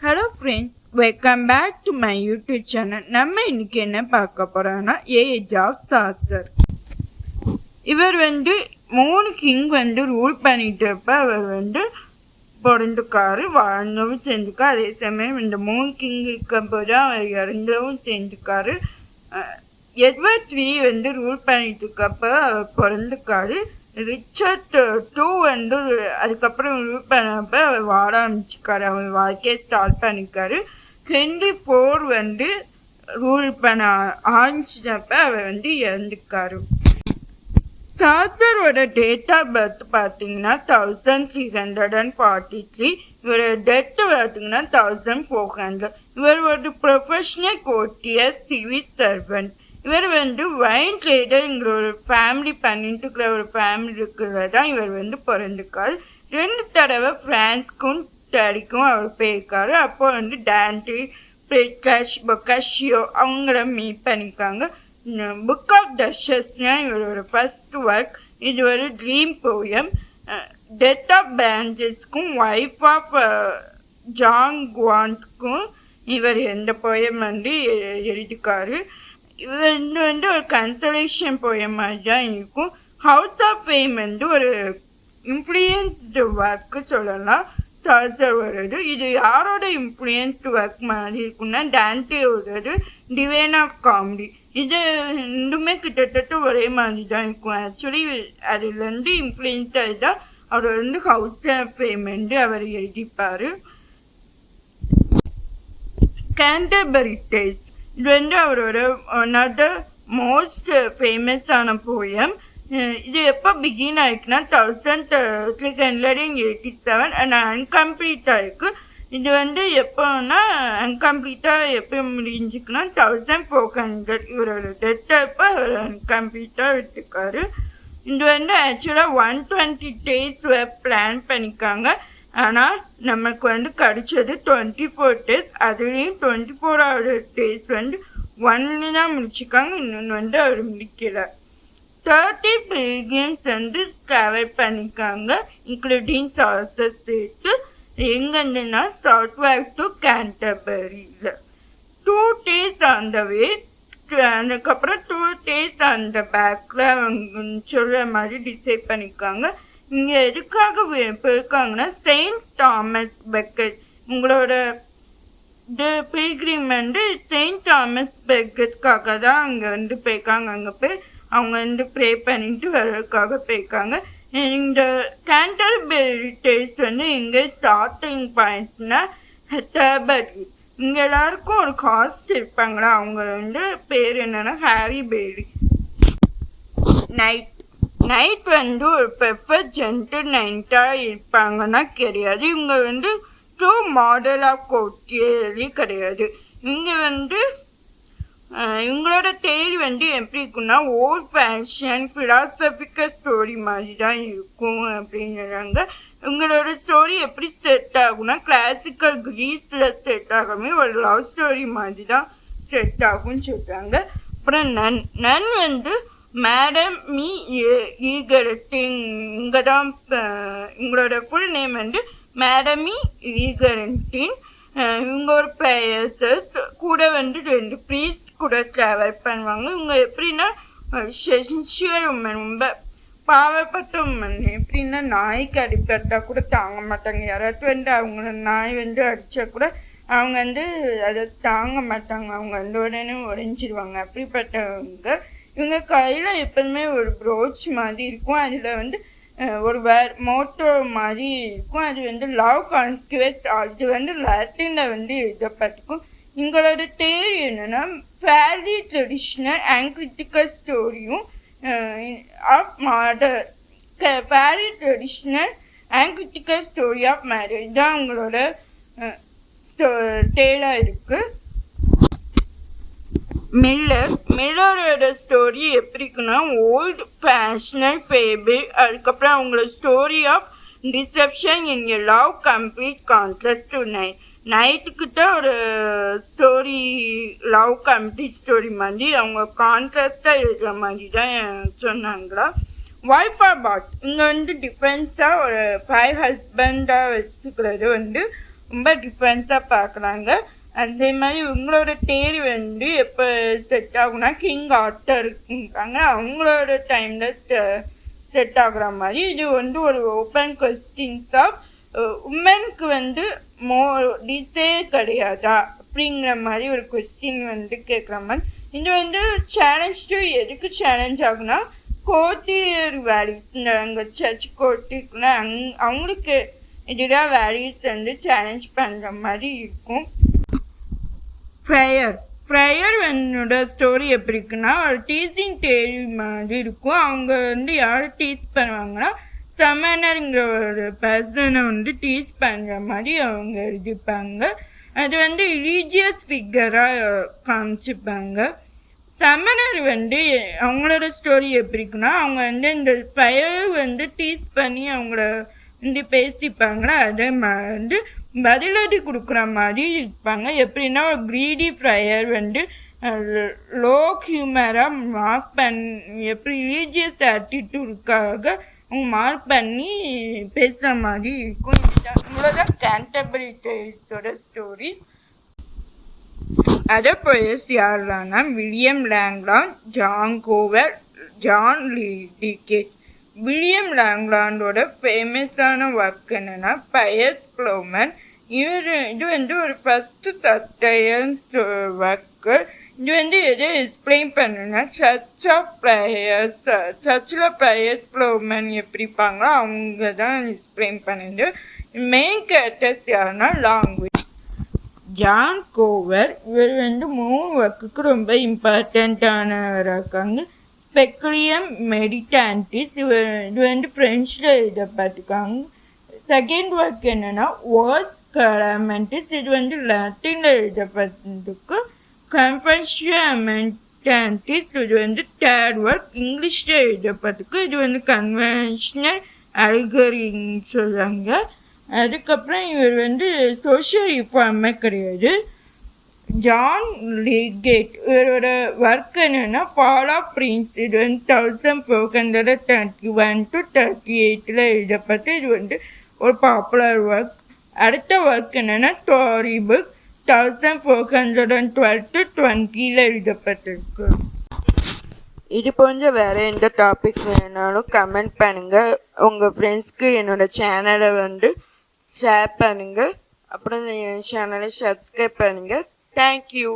Hello friends, welcome back to my YouTube channel. நம்ம இன்னைக்கு என்ன பார்க்க போகிறோன்னா ஏஜ் ஆஃப் சார்ஜர். இவர் 3 கிங் ரூல் பண்ணிட்டப்ப அவர் பிறந்துக்காரு, வாழ்ந்தவும் செஞ்சுக்காரு. அதே சமயம் இந்த 3 கிங் இருக்கும்போது அவர் இறந்தவும் செஞ்சுக்காரு. எட்வர்ட் III ரூல் பண்ணிட்டு இருக்கப்ப அவர் பிறந்துக்காரு. ரிச்சர்ட் II அதுக்கப்புறம் ரூல் பண்ணப்ப அவர் வாழ ஆரம்பிச்சுக்காரு, அவர் வாழ்க்கையை ஸ்டார்ட் பண்ணிக்காரு. ஹென்ரி IV ரூல் பண்ண ஆரம்பிச்சப்ப அவர் இறந்துக்காரு. சார்ஜரோட டேட் ஆஃப் பர்த் பார்த்தீங்கன்னா 1343. இவரோட டெத்து பார்த்தீங்கன்னா 1400. இவர் ஒரு ப்ரொஃபஷனல் கோர்ட்டியர் சிவில் சர்வெண்ட். இவர் வைன் ட்ரேடர்ங்கிற ஒரு ஃபேமிலி பண்ணிட்டு இருக்கிற ஒரு ஃபேமிலி இருக்கிறதான் இவர் பிறந்துக்காரு. 2 தடவை ஃப்ரான்ஸ்க்கும் டேடிக்கும் அவர் போயிருக்காரு. அப்போ டான்டி, பிரிட்டாஷ், பொக்காஷியோ அவங்கள மீட் பண்ணிக்காங்க. புக் ஆஃப் டஷஸ்னா இவரோட ஃபர்ஸ்ட் ஒர்க். இது ஒரு ட்ரீம் போயம். டெத் ஆஃப் பேஞ்சஸ்க்கும் ஒய்ஃப் ஆஃப் ஜான் குவான்ட்க்கும் இவர் எந்த போயம் எழுதிக்காரு. இது ஒரு கன்சலேஷன் போயம் மாதிரி தான் இருக்கும். ஹவுஸ் ஆஃப் ஃபேம் ஒரு இன்ஃப்ளூயன்ஸ்டு ஒர்க்கு சொல்லலாம். சார்ஜர் வருது. இது யாரோட இன்ஃப்ளூயன்ஸ்டு ஒர்க் மாதிரி இருக்குன்னா டான்டேயோடது டிவைன் ஆஃப் காமெடி. இது ரெண்டுமே கிட்டத்தட்ட ஒரே மாதிரி தான் இருக்கும். ஆக்சுவலி அதுலேருந்து இன்ஃப்ளூயன்ஸ் தான் அவர் ஹவுஸ் ஆஃப் ஃபேம் அவர் எழுதிப்பார். கேண்டர்பரி டேஸ் இது அவரோட ஒன் ஆஃப் த மோஸ்ட் ஃபேமஸான போயம். இது எப்போ பிகின் ஆயிடுக்குன்னா 1387 அண்ட் அன்கம்ப்ளீட் ஆயிருக்கு. இது எப்போன்னா அன்கம்ப்ளீட்டாக எப்போ முடிஞ்சுக்குன்னா 1400. இவரோட டெத்தை இப்போ அவர் அன்கம்ப்ளீட்டாக விட்டுருக்காரு. இது ஆக்சுவலாக 120 days பிளான் பண்ணிக்காங்க. ஆனால் நமக்கு கிடைச்சது 24 days. அதுலேயும் 24வது days 1 தான் முடிச்சுக்காங்க, இன்னொன்று அவர் முடிக்கல. 30 pilgrims ட்ராவல் பண்ணிக்காங்க, இன்க்ளூடிங் சார்ஜர் சேர்த்து. எங்கன்னா சவுத் வேக் டு கேண்டர்பரியில் 2 days அந்த வே. அதுக்கப்புறம் 2 days அந்த பேக்கில் சொல்கிற மாதிரி டிசைட் பண்ணிக்காங்க. இங்கே எதுக்காக போயிருக்காங்கன்னா செயின்ட் தாமஸ் பெக்கெட். உங்களோட பில்கிரிம் செயின்ட் தாமஸ் பெக்கெட்காக தான் அங்கே போயிருக்காங்க. அங்கே போய் அவங்க ப்ரே பண்ணிட்டு வர்றதுக்காக போயிருக்காங்க. இந்த கேண்டர்பரி டேஸ் எங்கே ஸ்டார்டிங் பாயிண்ட்னா ஹெட்டர்பரி. இங்கே எல்லாருக்கும் ஒரு காஸ்ட் இருப்பாங்களா, அவங்க பேர் என்னன்னா ஹாரி பேரி. நைட் ஒரு பெர்ஃபெக்ட் ஜென்டில் நைட்டாக இருப்பாங்கன்னா கிடையாது. இவங்க டூ மாடல் ஆஃப் கோர்ட்டியரே கிடையாது. இங்கே இவங்களோட தேரி எப்படி இருக்குன்னா ஓல்ட் ஃபேஷன் ஃபிலாசபிக்கல் ஸ்டோரி மாதிரி தான் இருக்கும் அப்படிங்கிறாங்க. இவங்களோட ஸ்டோரி எப்படி செட் ஆகும்னா கிளாசிக்கல் கிரீஸில் செட் ஆகாமே ஒரு லவ் ஸ்டோரி மாதிரி தான் செட் ஆகும்னு சொல்கிறாங்க. அப்புறம் நன் மேடம் மீ ஈகரட்டின். இங்கே தான் இவங்களோட ஃபுல் நேம் மேடமி ஈகரட்டின். இவங்க ஒரு பிளேயர்ஸஸ் கூட 2 ப்ரீஸ்ட் கூட ட்ராவல் பண்ணுவாங்க. இவங்க எப்படின்னா சென்சுவல் உமன், ரொம்ப பாவப்பட்ட உமன். எப்படின்னா நாய்க்கு அடிப்பட்டா கூட தாங்க மாட்டாங்க. யாராச்சும் அவங்கள நாய் அடித்தா கூட அவங்க அதை தாங்க மாட்டாங்க. அவங்க உடனே உடைஞ்சிருவாங்க. அப்படிப்பட்டவங்க. இவங்க கையில் எப்போதுமே ஒரு ப்ரோச் மாதிரி இருக்கும். அதில் ஒரு மோட்டோ மாதிரி இருக்கும். அது லவ் கான்ஸ்குவெஸ்ட். அது லாட்டினில் எழுதப்பட்டிருக்கும். எங்களோட தேரி என்னன்னா ஃபேரி ட்ரெடிஷ்னல் அண்ட் கிரிட்டிக்கல் ஸ்டோரியும் of mother fairy traditional and critical story of marriage தான் உங்களோட டேலாக இருக்குது. மில்லரோட ஸ்டோரி எப்படி இருக்குன்னா ஓல்டு ஃபேஷனல் ஃபேபிள். அதுக்கப்புறம் அவங்களோட story of deception in a love complete contrast to நைட்டுக்கிட்ட ஒரு ஸ்டோரி, லவ் கம்ப்ளீட் ஸ்டோரி மாதிரி அவங்க கான்ட்ராஸ்டாக எழுதுகிற மாதிரி தான் சொன்னாங்களா. ஒய்ஃப் ஆர் பாட் இங்கே டிஃபென்ஸாக ஒரு 5 ஹஸ்பண்டாக வச்சுக்கிறது ரொம்ப டிஃப்ரென்ஸாக பார்க்குறாங்க. அதே மாதிரி இவங்களோட தேரி வந்து எப்போ செட் ஆகுனா கிங் ஆர்த்தருக்குறாங்க, அவங்களோட டைமில் செட் ஆகுற மாதிரி. இது வந்து ஒரு ஓப்பன் கொஸ்டின்ஸ் ஆஃப் உமனுக்கு வந்து டிஸே கிடையாதா அப்படிங்கிற மாதிரி ஒரு கொஸ்டின் வந்து கேட்குற மாதிரி. இது வந்து சேலஞ்ச் டு எதுக்கு சேலஞ்ச் ஆகுனா கோர்ட்டியர் வேல்யூஸ், அங்கே சர்ச் கோர்ட்டுக்குன்னா அவங்களுக்கு எதிராக வேல்யூஸ் வந்து சேலஞ்ச் பண்ணுற மாதிரி இருக்கும். ப்ரேயர் என்னோட ஸ்டோரி எப்படி இருக்குன்னா ஒரு டீச்சிங் தேரி மாதிரி இருக்கும். அவங்க வந்து யார் டீச் பண்ணுவாங்கன்னா சமனருங்கிற ஒரு பர்சனை வந்து டீச் பண்ணுற மாதிரி அவங்க எழுதிப்பாங்க. அது வந்து ரிலீஜியஸ் ஃபிகராக காமிச்சிப்பாங்க. சமணர் வந்து அவங்களோட ஸ்டோரி எப்படி இருக்குன்னா அவங்க வந்து இந்த ப்ரேயர் வந்து டீச் பண்ணி அவங்கள வந்து பேசிப்பாங்களா, அதே வந்து பதிலடி கொடுக்குற மாதிரி இருப்பாங்க. எப்படின்னா ஒரு க்ரீடி ப்ரேயர் வந்து லோ ஹியூமராக மார்க் பண்ணி எப்படி ரிலீஜியஸ் ஆட்டிடியூடுக்காக அவங்க மார்க் பண்ணி பேசுகிற மாதிரி இருக்கும். இவ்வளோதான் கேன்டர்பரி டேல்ஸோட ஸ்டோரிஸ். அதர் போயஸ் யாருலான்னா William Langland, John Gower, John Lydgate. William லேங்லாண்டோட ஃபேமஸான ஒர்க் என்னன்னா பயஸ் ப்ளோமன். இது வந்து ஒரு ஃபஸ்ட்டு சஸ்டையன்ஸ் ஒர்க்கு. இது வந்து எதை எக்ஸ்பிளைன் பண்ணுன்னா சர்ச் ஆஃப் ப்ரேயர்ஸ், சர்ச்சில் பயஸ் ப்ளோமன் எப்படிப்பாங்களோ அவங்க தான் எக்ஸ்பிளைன் பண்ணுது. மெயின் கேரக்டர்ஸ் யாருன்னா லாங்குவேஜ். ஜான் கோவர் இவர் வந்து 3 ஒர்க்குக்கு ரொம்ப இம்பார்ட்டண்ட்டானவராக இருக்காங்க. ஸ்பெக்குலியம் மெடிடான்டிஸ், இது வந்து ஃப்ரெஞ்சில் எழுதப்பட்டிருக்காங்க. செகண்ட் ஒர்க் என்னன்னா வாஸ் கலமெண்டிஸ், இது வந்து லாட்டினில் எழுதப்பட்டிருக்கு. கன்ஃபெஷன் மெடிடான்டிஸ், இது வந்து தேர்ட் ஒர்க் இங்கிலீஷில் எழுதப்பட்டிருக்கு. இது வந்து கன்வென்ஷனல் அல்கரின்னு சொல்கிறாங்க. அதுக்கப்புறம் இவர் வந்து சோஷியல் ரிஃபார்மே கிடையாது. ஜான் லிகேட் இவரோட ஒர்க் என்னன்னா ஃபால் ஆஃப் பிரின்ஸ், இது வந்து 1431 to 38 எழுதப்பட்டு இது வந்து ஒரு பாப்புலர் ஒர்க். அடுத்த ஒர்க் என்னன்னா ஸ்டோரி புக் 1412 to 20 எழுதப்பட்டிருக்கு. இது போன்ற வேறு எந்த டாபிக் வேணாலும் கமெண்ட் பண்ணுங்கள். உங்கள் ஃப்ரெண்ட்ஸ்க்கு என்னோட சேனலை வந்து ஷேர் பண்ணுங்கள். அப்புறம் என் சேனலை சப்ஸ்கிரைப் பண்ணுங்கள். தேங்க்யூ.